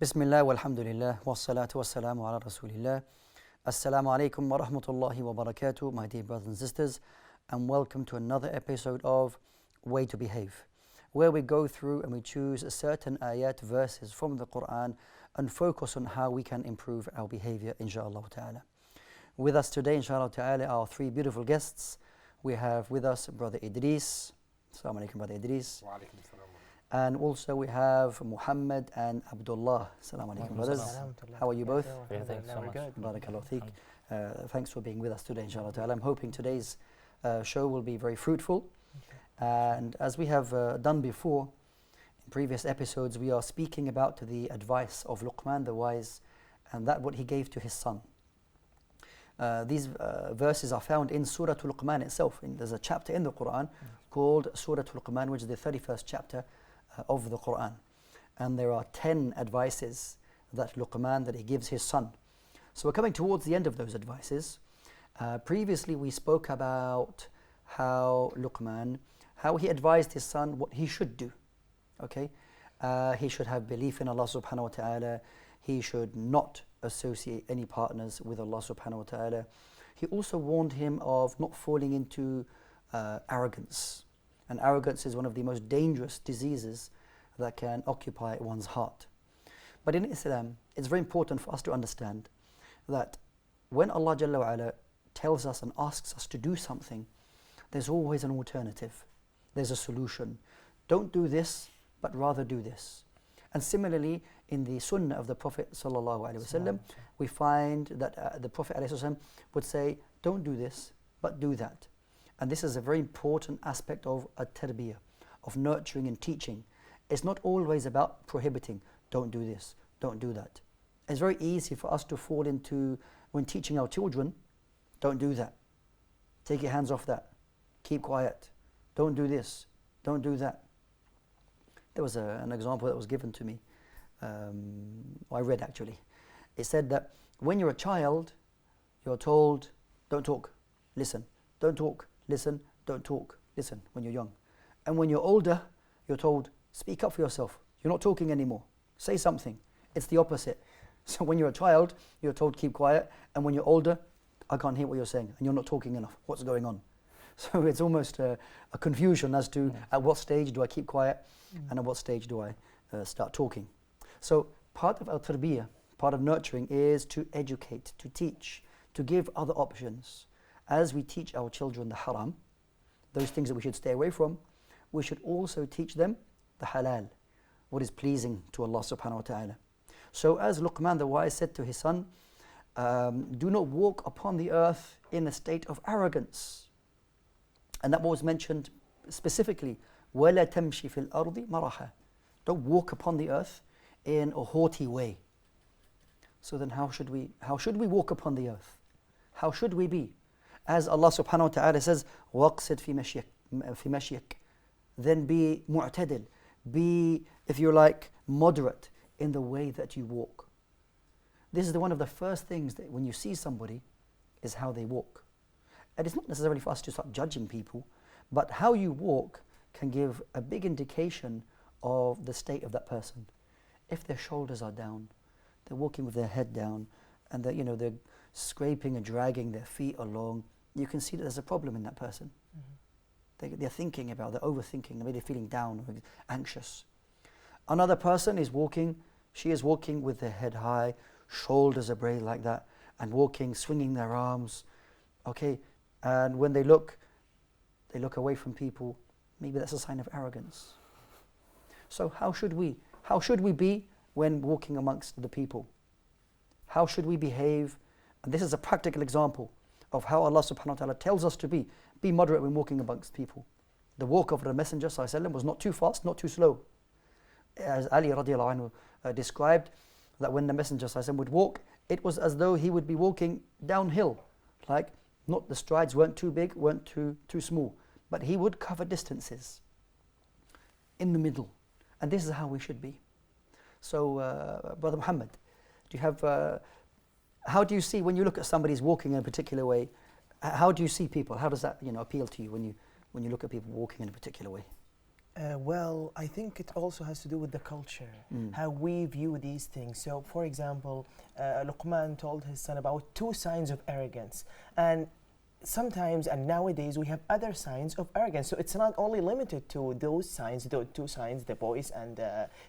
Bismillah walhamdulillah wassalatu wassalamu ala rasulillah. Assalamu alaikum wa rahmatullahi wa barakatuh, my dear brothers and sisters, and welcome to another episode of Way to Behave, where we go through and we choose certain ayat, verses from the Quran, and focus on how we can improve our behavior, inshaAllah ta'ala. With us today, inshaAllah ta'ala, are three beautiful guests. We have with us Brother Idris. Assalamu alaikum, Brother Idris. Wa alaikum assalam. And also we have Muhammad and Abdullah. Assalamu alaikum, brothers. How are you both? Thanks so much. Barakallahu feek. Thanks for being with us today, inshallah ta'ala. I'm hoping today's show will be very fruitful. And as we have done before, in previous episodes, we are speaking about the advice of Luqman the wise, and that what he gave to his son. These verses are found in Surah Luqman itself. There's a chapter in the Quran called Surah Luqman, which is the 31st chapter of the Quran. And there are 10 advices that Luqman, that he gives his son. So we're coming towards the end of those advices. Previously we spoke about how Luqman, how he advised his son what he should do. Okay, he should have belief in Allah subhanahu wa ta'ala. He should not associate any partners with Allah subhanahu wa ta'ala. He also warned him of not falling into arrogance. And arrogance is one of the most dangerous diseases that can occupy one's heart. But in Islam, it's very important for us to understand that when Allah Jalla wa Ala tells us and asks us to do something, there's always an alternative. There's a solution. Don't do this, but rather do this. And similarly, in the Sunnah of the Prophet sallallahu alaihi wasallam, we find that the Prophet alayhi wasallam would say, don't do this, but do that. And this is a very important aspect of at-tarbiyah, of nurturing and teaching. It's not always about prohibiting, don't do this, don't do that. It's very easy for us to fall into, when teaching our children, don't do that. Take your hands off that. Keep quiet. Don't do this, don't do that. There was an example that was given to me. I read actually. It said that when you're a child, you're told, don't talk, listen. Don't talk, listen, don't talk, listen, when you're young. And when you're older, you're told, speak up for yourself. You're not talking anymore. Say something. It's the opposite. So when you're a child, you're told, keep quiet. And when you're older, I can't hear what you're saying. And you're not talking enough. What's going on? So it's almost a confusion as to at what stage do I keep quiet and at what stage do I start talking. So part of our tarbiyah, part of nurturing is to educate, to teach, to give other options. As we teach our children the haram, those things that we should stay away from, we should also teach them the halal, what is pleasing to Allah subhanahu wa ta'ala. So as Luqman the wise said to his son, do not walk upon the earth in a state of arrogance. And that was mentioned specifically, وَلَا تَمْشِ فِي الْأَرْضِ مَرَحًا. Don't walk upon the earth in a haughty way. So then how should we walk upon the earth? How should we be? As Allah subhanahu wa ta'ala says, وَقْصِدْ فِي مَشْيِكَ. Then be mu'tadil. Be, if you like, moderate in the way that you walk. This is one of the first things that when you see somebody is how they walk. And it's not necessarily for us to start judging people, but how you walk can give a big indication of the state of that person. If their shoulders are down, they're walking with their head down, and they're scraping and dragging their feet along, you can see that there's a problem in that person. They're thinking about, they're overthinking, maybe they're feeling down or anxious. Another person is walking, she is walking with their head high, shoulders are braced like that, and walking, swinging their arms. Okay, and when they look away from people. Maybe that's a sign of arrogance. So how should we be when walking amongst the people? How should we behave? And this is a practical example of how Allah subhanahu wa ta'ala tells us to be. Be moderate when walking amongst people. The walk of the Messenger sallallahu alaihi wasallam was not too fast, not too slow. As Ali radiallahu anhu described, that when the Messenger sallallahu alaihi wasallam would walk, it was as though he would be walking downhill. Like, not the strides weren't too big, weren't too small, but he would cover distances in the middle. And this is how we should be. So, Brother Muhammad, do you have, how do you see, when you look at somebody who's walking in a particular way, how do you see people? How does that appeal to you when you look at people walking in a particular way? Well, I think it also has to do with the culture, how we view these things. So, for example, Luqman told his son about 2 signs of arrogance. And sometimes, and nowadays, we have other signs of arrogance. So it's not only limited to those signs, the 2 signs, the voice and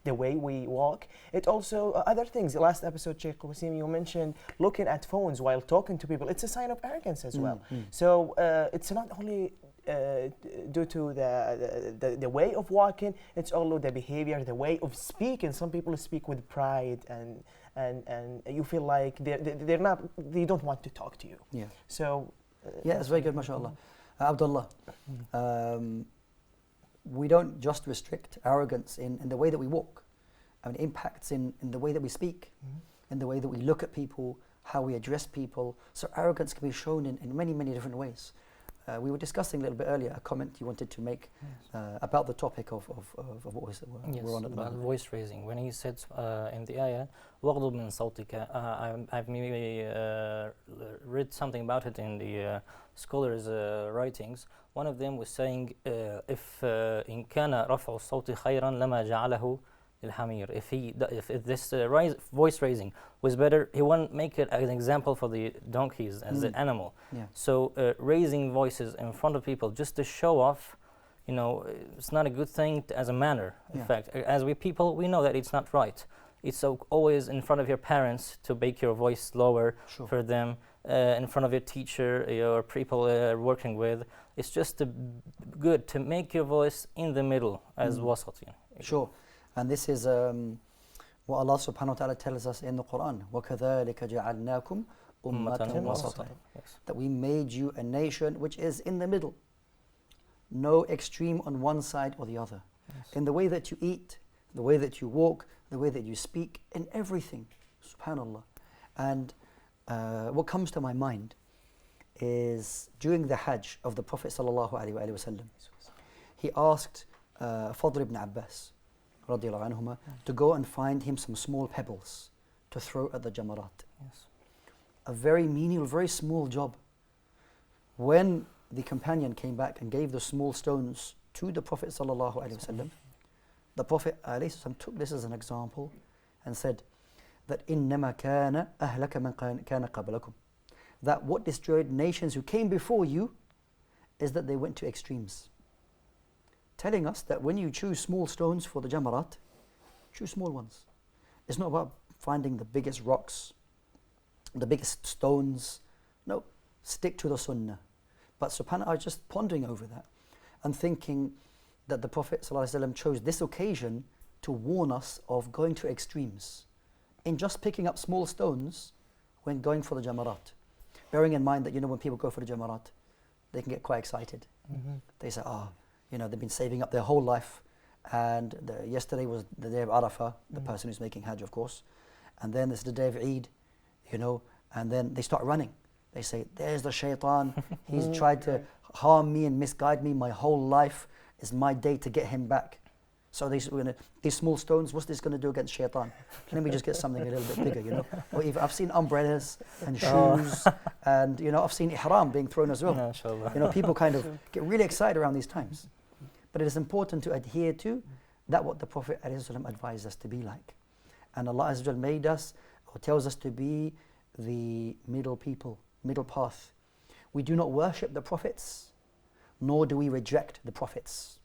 the way we walk. It also other things. The last episode, Sheikh Wassim, you mentioned looking at phones while talking to people. It's a sign of arrogance as well. So it's not only due to the way of walking, it's also the behavior, the way of speaking. Some people speak with pride, and you feel like they don't want to talk to you. Yeah. So yeah, it's very good, mashallah. Abdullah, we don't just restrict arrogance in the way that we walk. I mean, it impacts in the way that we speak, in the way that we look at people, how we address people. So arrogance can be shown in many, many different ways. We were discussing a little bit earlier a comment you wanted to make about the topic of what we're on at the moment. Voice raising. When he said in the ayah, وَغْضُبْ مِنْ صَوْتِكَ, I've maybe read something about it in the scholars' writings. One of them was saying, if إِنْ كَانَ رَفْعُ الصَّوْتِ خَيْرًا لَمَا جَعَلَهُ الحمير. If this voice raising was better, he won't make it as an example for the donkeys as an animal. Yeah. So raising voices in front of people just to show off, you know, it's not a good thing as a manner. In fact, as we people, we know that it's not right. It's always in front of your parents to make your voice lower for them, in front of your teacher or people working with. It's just good to make your voice in the middle as wasat. Sure. And this is what Allah subhanahu wa ta'ala tells us in the Quran. وَكَذَلِكَ جَعَلْنَاكُمْ أُمَّةً وَسَطًا. That we made you a nation which is in the middle. No extreme on one side or the other. In the way that you eat, the way that you walk, the way that you speak, in everything. Subhanallah. And what comes to my mind is during the Hajj of the Prophet sallallahu alaihi wasallam, he asked Fadl ibn Abbas radiallahu anhuma to go and find him some small pebbles to throw at the jamarat. A very menial, very small job. When the companion came back and gave the small stones to the Prophet sallallahu alaihi wasallam, the Prophet took this as an example and said that إِنَّمَا كَانَ أَهْلَكَ مَنْ كَانَ قَبْلَكُمْ, that what destroyed nations who came before you is that they went to extremes. Telling us that when you choose small stones for the jamarat, choose small ones. It's not about finding the biggest rocks, the biggest stones. No, stick to the sunnah. But subhanAllah, I was just pondering over that and thinking that the Prophet ﷺ chose this occasion to warn us of going to extremes in just picking up small stones when going for the jamarat. Bearing in mind that, when people go for the jamarat, they can get quite excited. They say, they've been saving up their whole life, and yesterday was the day of Arafah, the person who's making Hajj, of course, and then it's the day of Eid, and then they start running. They say, there's the shaitan, he's tried to harm me and misguide me my whole life, it's my day to get him back. So these small stones, what's this going to do against shaitan? Let me just get something a little bit bigger, Or even, I've seen umbrellas and shoes, and I've seen ihram being thrown as well. People kind of get really excited around these times. But it is important to adhere to that what the Prophet ﷺ advised us to be like. And Allah Azza wa Jal made us, or tells us to be the middle people, middle path. We do not worship the prophets, nor do we reject the prophets.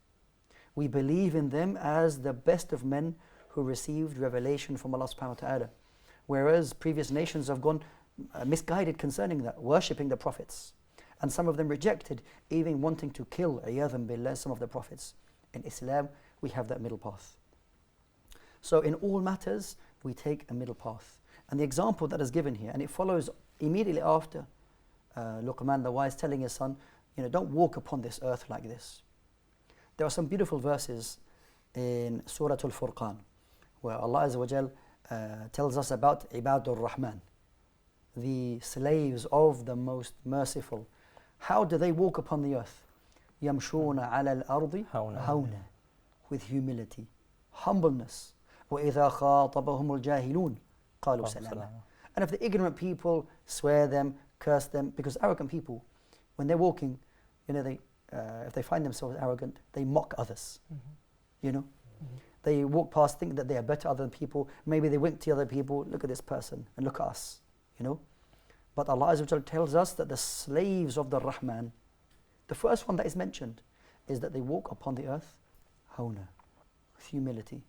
We believe in them as the best of men who received revelation from Allah subhanahu wa ta'ala. Whereas previous nations have gone misguided concerning that, worshipping the prophets. And some of them rejected, even wanting to kill, iyadhan billah, some of the prophets. In Islam, we have that middle path. So in all matters, we take a middle path. And the example that is given here, and it follows immediately after Luqman the wise telling his son, don't walk upon this earth like this. There are some beautiful verses in Surah Al-Furqan, where Allah Azza wa Jal tells us about Ibadur Rahman, the slaves of the most merciful. How do they walk upon the earth? يَمْشُونَ عَلَى الْأَرْضِ هَوْنًا, with humility, humbleness. وَإِذَا خَاطَبَهُمُ الْجَاهِلُونَ قَالُوا سَلَامًا. And if the ignorant people swear them, curse them, because arrogant people, when they're walking, if they find themselves arrogant, they mock others. you know. They walk past, think that they are better other than people. Maybe they wink to other people, look at this person and look at us, you know. But Allah Azza wa Jalla tells us that the slaves of the Rahman, the first one that is mentioned is that they walk upon the earth hawna, with humility.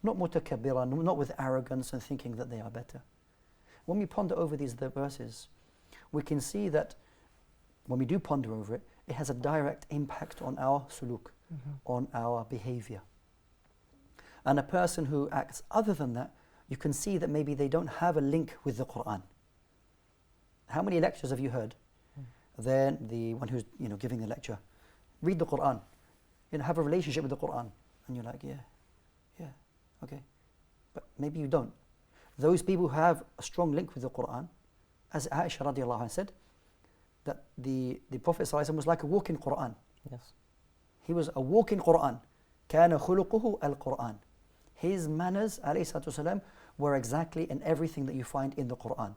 Not mutakabbira, not with arrogance and thinking that they are better. When we ponder over these verses, we can see that when we do ponder over it, it has a direct impact on our suluk, on our behavior. And a person who acts other than that, you can see that maybe they don't have a link with the Quran. How many lectures have you heard? Then the one who's giving the lecture, read the Quran, have a relationship with the Quran, and you're like, yeah, okay, but maybe you don't. Those people who have a strong link with the Quran, as Aisha radiallahu anha said, that the Prophet ﷺ was like a walking Quran. Yes. He was a walking Quran. كَانَ خُلُقُهُ الْقُرْآنِ. His manners, alayhi salatu wasalam, were exactly in everything that you find in the Quran.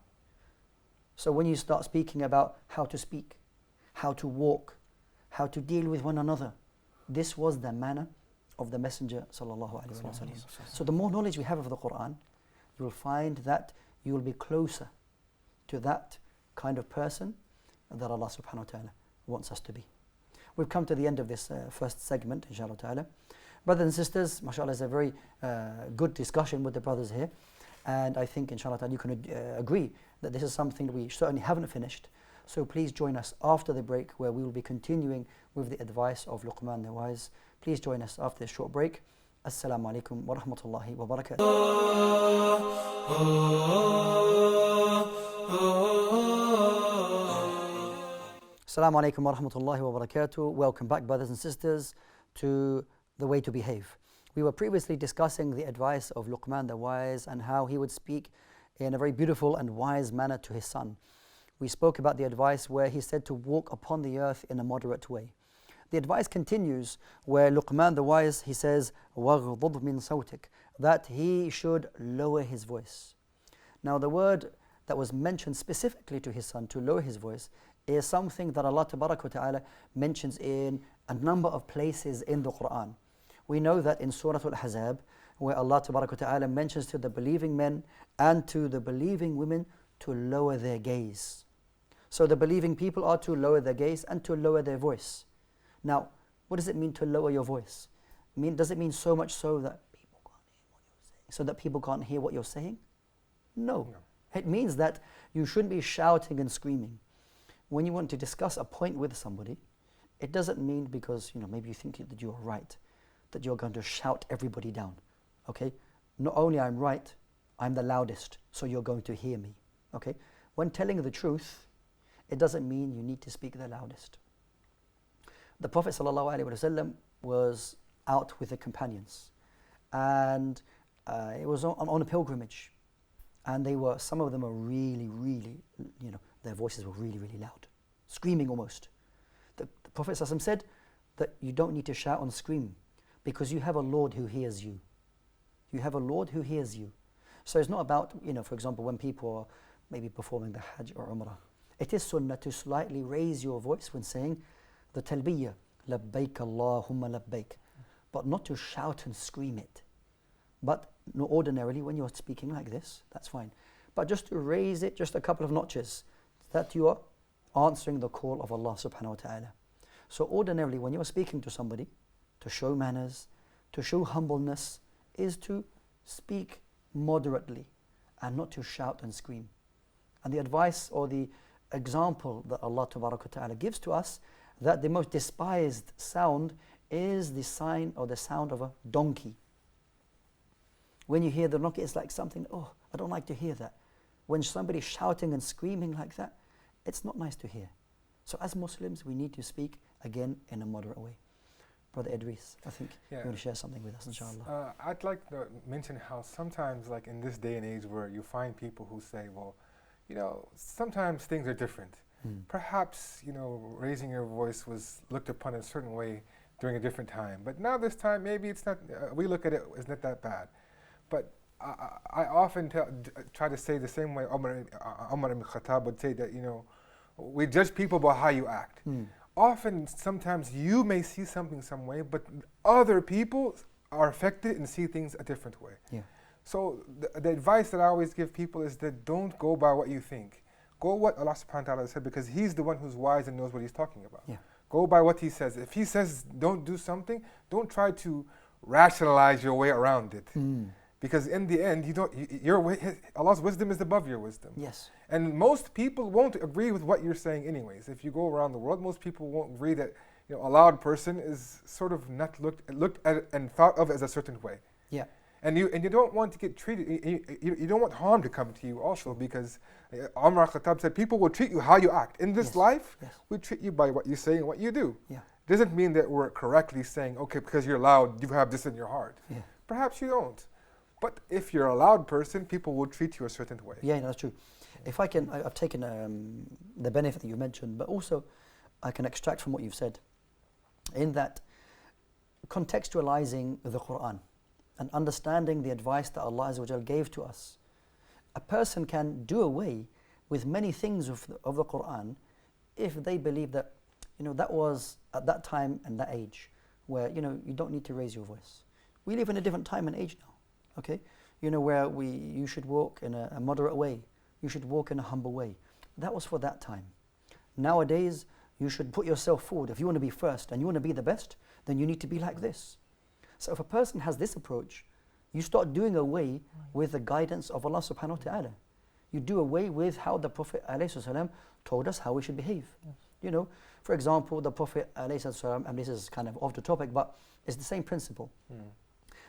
So when you start speaking about how to speak, how to walk, how to deal with one another, this was the manner of the Messenger sallallahu alaihi wasallam. So the more knowledge we have of the Quran, you will find that you will be closer to that kind of person that Allah subhanahu wa ta'ala wants us to be. We've come to the end of this first segment, inshallah ta'ala. Brothers and sisters, mashallah, it's a very good discussion with the brothers here. And I think, inshallah ta'ala, you can agree that this is something that we certainly haven't finished. So please join us after the break, where we will be continuing with the advice of Luqman the Wise. Please join us after this short break. Assalamu alaikum wa rahmatullahi wa barakatuh. Assalamu alaikum wa rahmatullahi wa barakatuh. Welcome back, brothers and sisters, to The Way to Behave. We were previously discussing the advice of Luqman the Wise and how he would speak in a very beautiful and wise manner to his son. We spoke about the advice where he said to walk upon the earth in a moderate way. The advice continues where Luqman the Wise, he says, وَغْضُضْ مِنْ صَوْتِكَ, that he should lower his voice. Now the word that was mentioned specifically to his son, to lower his voice, is something that Allah Tabaraka wa Ta'ala mentions in a number of places in the Quran. We know that in Surah Al-Ahzab, where Allah Tabaraka wa Ta'ala mentions to the believing men and to the believing women to lower their gaze. So the believing people are to lower their gaze and to lower their voice. Now, what does it mean to lower your voice? Does it mean so much so that people can't hear what you're saying? So that people can't hear what you're saying? No. It means that you shouldn't be shouting and screaming. When you want to discuss a point with somebody, it doesn't mean because maybe you think that you're right, that you're going to shout everybody down. Okay? Not only I'm right, I'm the loudest, so you're going to hear me. Okay? When telling the truth, it doesn't mean you need to speak the loudest. The Prophet ﷺ was out with the companions, and it was on a pilgrimage, and some of them were really, their voices were really, really loud, screaming almost. The Prophet ﷺ said that you don't need to shout and scream because you have a Lord who hears you. You have a Lord who hears you. So it's not about, for example, when people are maybe performing the Hajj or Umrah. It is sunnah to slightly raise your voice when saying the talbiyah, labbaik Allahumma labbaik, but not to shout and scream it. But ordinarily, when you're speaking like this, that's fine. But just to raise it just a couple of notches, that you are answering the call of Allah subhanahu wa ta'ala. So ordinarily, when you're speaking to somebody, to show manners, to show humbleness, is to speak moderately and not to shout and scream. And the advice or the example that Allah Tabaraka wa Ta'ala gives to us, that the most despised sound is the sign or the sound of a donkey. When you hear the donkey, it's like something, I don't like to hear that. When somebody's shouting and screaming like that, it's not nice to hear. So as Muslims, we need to speak again in a moderate way. Brother Idris, I think you want to share something with us, inshallah. I'd like to mention how sometimes, like in this day and age where you find people who say, well, sometimes things are different. Perhaps, raising your voice was looked upon a certain way during a different time. But now this time, maybe it's not, we look at it as not that bad. But I often try to say the same way Umar ibn Khattab would say that, we judge people by how you act. Often, sometimes you may see something some way, but other people are affected and see things a different way. Yeah. So the advice that I always give people is that don't go by what you think. Go what Allah subhanahu wa ta'ala said, because He's the one who's wise and knows what He's talking about. Yeah. Go by what He says. If He says don't do something, don't try to rationalize your way around it. Because in the end, Allah's wisdom is above your wisdom. Yes. And most people won't agree with what you're saying anyways. If you go around the world, most people won't agree that a loud person is sort of not looked at and thought of as a certain way. Yeah. And you don't want to get treated, you don't want harm to come to you also, because Umar Khattab said, people will treat you how you act. In this life, we treat you by what you say and what you do. Yeah. Doesn't mean that we're correctly saying, okay, because you're loud, you have this in your heart. Yeah. Perhaps you don't. But if you're a loud person, people will treat you a certain way. Yeah, that's true. If I can, I've taken the benefit that you mentioned, but also I can extract from what you've said, in that contextualizing the Quran and understanding the advice that Allah Azza wa Jal gave to us, a person can do away with many things of the Quran if they believe that, that was at that time and that age where, you don't need to raise your voice. We live in a different time and age now, okay? Where you should walk in a moderate way, you should walk in a humble way. That was for that time. Nowadays, you should put yourself forward. If you want to be first and you want to be the best, then you need to be like this. So if a person has this approach, you start doing away with the guidance of Allah subhanahu wa ta'ala. You do away with how the Prophet ﷺ told us how we should behave. Yes. For example, the Prophet ﷺ, and this is kind of off the topic, but it's the same principle.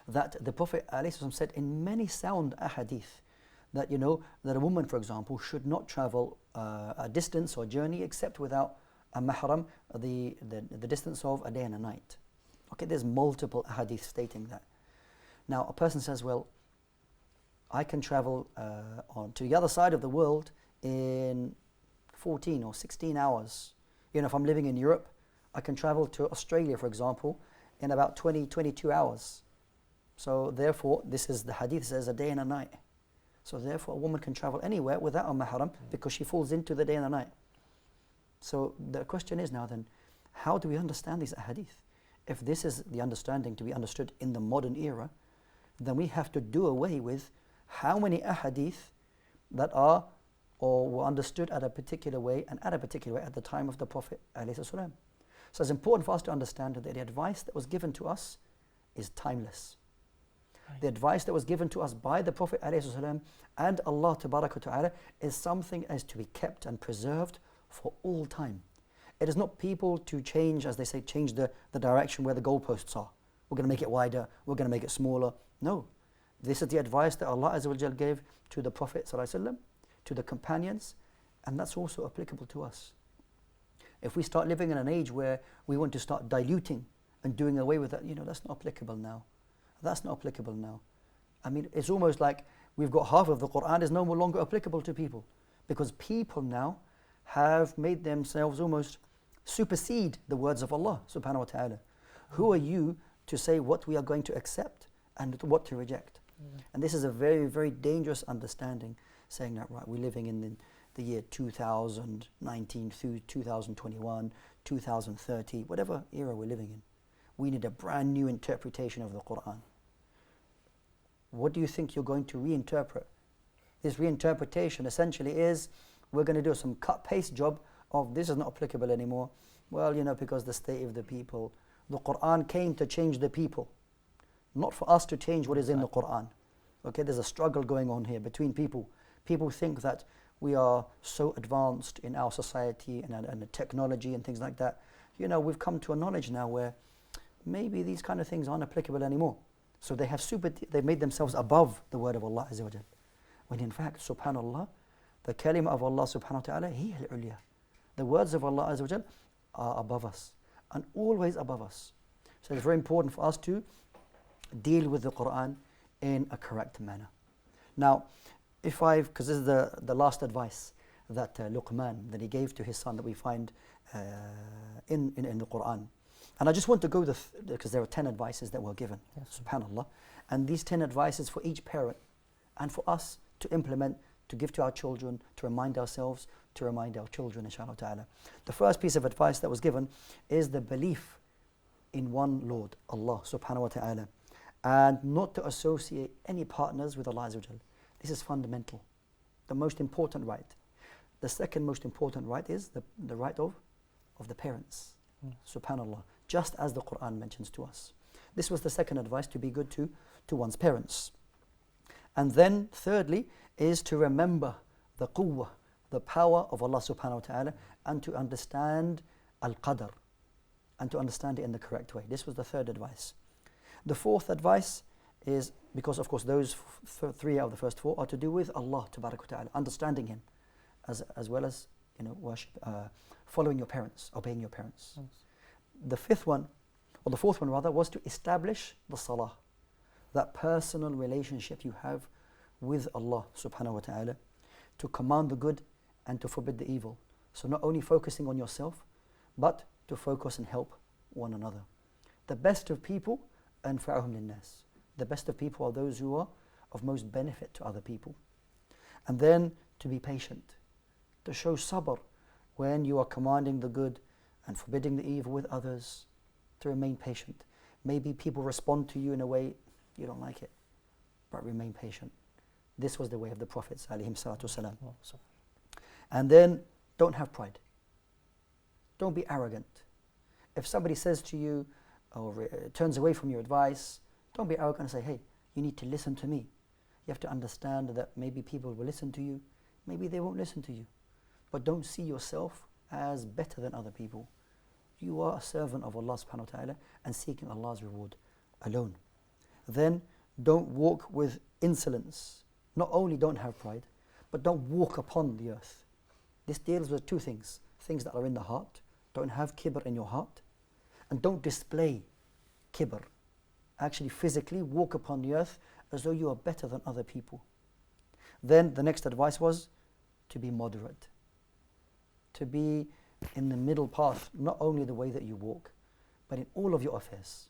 That the Prophet ﷺ said in many sound ahadith that, that a woman, for example, should not travel a distance or journey except without a mahram, the distance of a day and a night. Okay, there's multiple hadith stating that. Now, a person says, well, I can travel on to the other side of the world in 14 or 16 hours. If I'm living in Europe, I can travel to Australia, for example, in about 22 hours. So therefore, this is the hadith says a day and a night. So therefore, a woman can travel anywhere without a mahram because she falls into the day and the night. So the question is now then, how do we understand these hadith? If this is the understanding to be understood in the modern era, then we have to do away with how many ahadith that are or were understood at a particular way and at a particular way at the time of the Prophet ﷺ. So it's important for us to understand that the advice that was given to us is timeless. The advice that was given to us by the Prophet ﷺ and Allah Ta'ala is something as to be kept and preserved for all time. It is not people to change, as they say, change the direction where the goalposts are. We're going to make it wider, we're going to make it smaller. No. This is the advice that Allah Azza wa Jal gave to the Prophet ﷺ, to the companions, and that's also applicable to us. If we start living in an age where we want to start diluting and doing away with that, that's not applicable now. That's not applicable now. I mean, it's almost like we've got half of the Quran is no longer applicable to people, because people now have made themselves almost supersede the words of Allah subhanahu wa ta'ala. Who are you to say what we are going to accept and what to reject? And this is a very, very dangerous understanding, saying that, right, we're living in the year 2019 through 2021, 2030, whatever era we're living in. We need a brand new interpretation of the Quran. What do you think you're going to reinterpret? This reinterpretation essentially is, we're going to do some cut-paste job of this is not applicable anymore. Well, because the state of the people. The Quran came to change the people, not for us to change what is in the Quran. Okay, there's a struggle going on here between people. People think that we are so advanced in our society and the technology and things like that. We've come to a knowledge now where maybe these kind of things aren't applicable anymore. So they've made themselves above the word of Allah Azza wa Jal. When in fact, subhanallah, the kalima of Allah subhanahu wa ta'ala, hiya al-ulya. The words of Allah Azza wa Jal are above us and always above us. So it's very important for us to deal with the Quran in a correct manner. Now, because this is the last advice that Luqman, that he gave to his son, that we find in the Quran. And I just want to go because there are 10 advices that were given, subhanallah. And these 10 advices for each parent and for us to implement, to give to our children, to remind ourselves, to remind our children, inshallah ta'ala. The first piece of advice that was given is the belief in one Lord, Allah subhanahu wa ta'ala. and not to associate any partners with Allah Azza wa Jal. This is fundamental, the most important right. The second most important right is the right of the parents. Subhanallah, just as the Quran mentions to us. This was the second advice, to be good to one's parents. And then thirdly is to remember the quwwah, the power of Allah subhanahu wa ta'ala, and to understand al-qadr, and to understand it in the correct way. This was the third advice. The fourth advice is, because of course those three out of the first four are to do with Allah tabarak wa ta'ala, understanding Him, as well as worship, following your parents, obeying your parents. Yes. The fifth one, or the fourth one rather, was to establish the salah, that personal relationship you have with Allah subhanahu wa ta'ala, to command the good and to forbid the evil. So not only focusing on yourself, but to focus and help one another. The best of people, anfa'uhum linnas. The best of people are those who are of most benefit to other people. And then to be patient, to show sabr when you are commanding the good and forbidding the evil with others, to remain patient. Maybe people respond to you in a way you don't like it, but remain patient. This was the way of the Prophets alayhim salatu wasalam. And then don't have pride. Don't be arrogant. If somebody says to you or turns away from your advice, don't be arrogant and say, hey, you need to listen to me. You have to understand that maybe people will listen to you, maybe they won't listen to you. But don't see yourself as better than other people. You are a servant of Allah subhanahu wa ta'ala and seeking Allah's reward alone. Then don't walk with insolence. Not only don't have pride, but don't walk upon the earth. This deals with two things that are in the heart. Don't have kibr in your heart, and don't display kibr. Actually physically walk upon the earth as though you are better than other people. Then the next advice was to be moderate, to be in the middle path, not only the way that you walk, but in all of your affairs.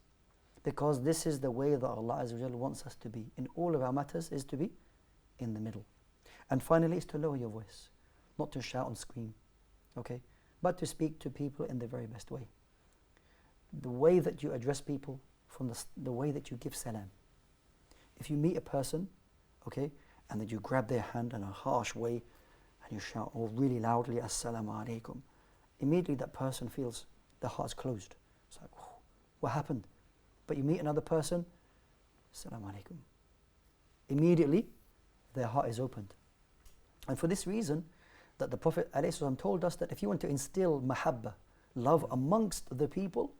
Because this is the way that Allah Azza wa Jalla wants us to be. In all of our matters is to be in the middle. And finally is to lower your voice, not to shout and scream, okay? But to speak to people in the very best way. The way that you address people, from the way that you give salam. If you meet a person, okay, and then you grab their hand in a harsh way and you shout really loudly, Assalamu alaikum, immediately that person feels their heart's closed. It's like, what happened? But you meet another person, Assalamu alaikum. Immediately, their heart is opened. And for this reason, that the Prophet ﷺ told us that if you want to instill mahabba, love amongst the people,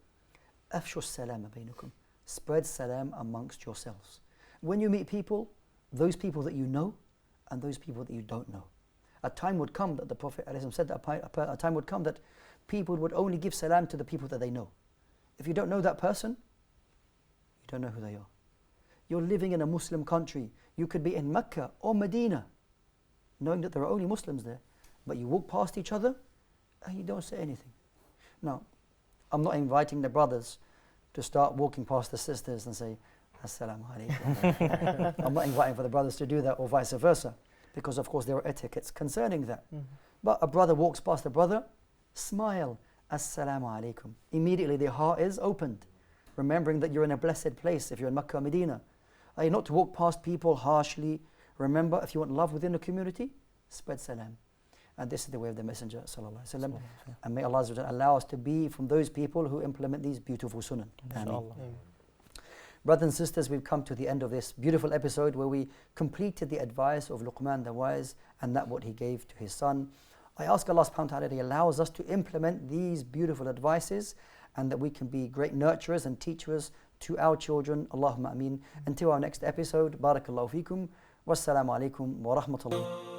afshu salama baynakum, spread salam amongst yourselves. When you meet people, those people that you know and those people that you don't know. A time would come that the Prophet ﷺ said that a time would come that people would only give salam to the people that they know. If you don't know that person, you don't know who they are. You're living in a Muslim country. You could be in Mecca or Medina, knowing that there are only Muslims there, but you walk past each other and you don't say anything. Now, I'm not inviting the brothers to start walking past the sisters and say, Assalamu alaikum. I'm not inviting for the brothers to do that or vice versa, because of course there are etiquettes concerning that. But a brother walks past a brother, smile, Assalamu alaikum. Immediately their heart is opened, remembering that you're in a blessed place if you're in Mecca or Medina. Are you not to walk past people harshly? Remember, if you want love within the community, spread salam. And this is the way of the Messenger sallallahu alaihi wasallam. And may Allah allow us to be from those people who implement these beautiful sunnah. Ameen. Brothers and sisters, we've come to the end of this beautiful episode where we completed the advice of Luqman the wise and that what he gave to his son. I ask Allah subhanahu wa ta'ala that He allows us to implement these beautiful advices and that we can be great nurturers and teachers to our children. Allahumma ameen. Until our next episode, barakallahu feekum. Wassalamu alaikum wa rahmatullah.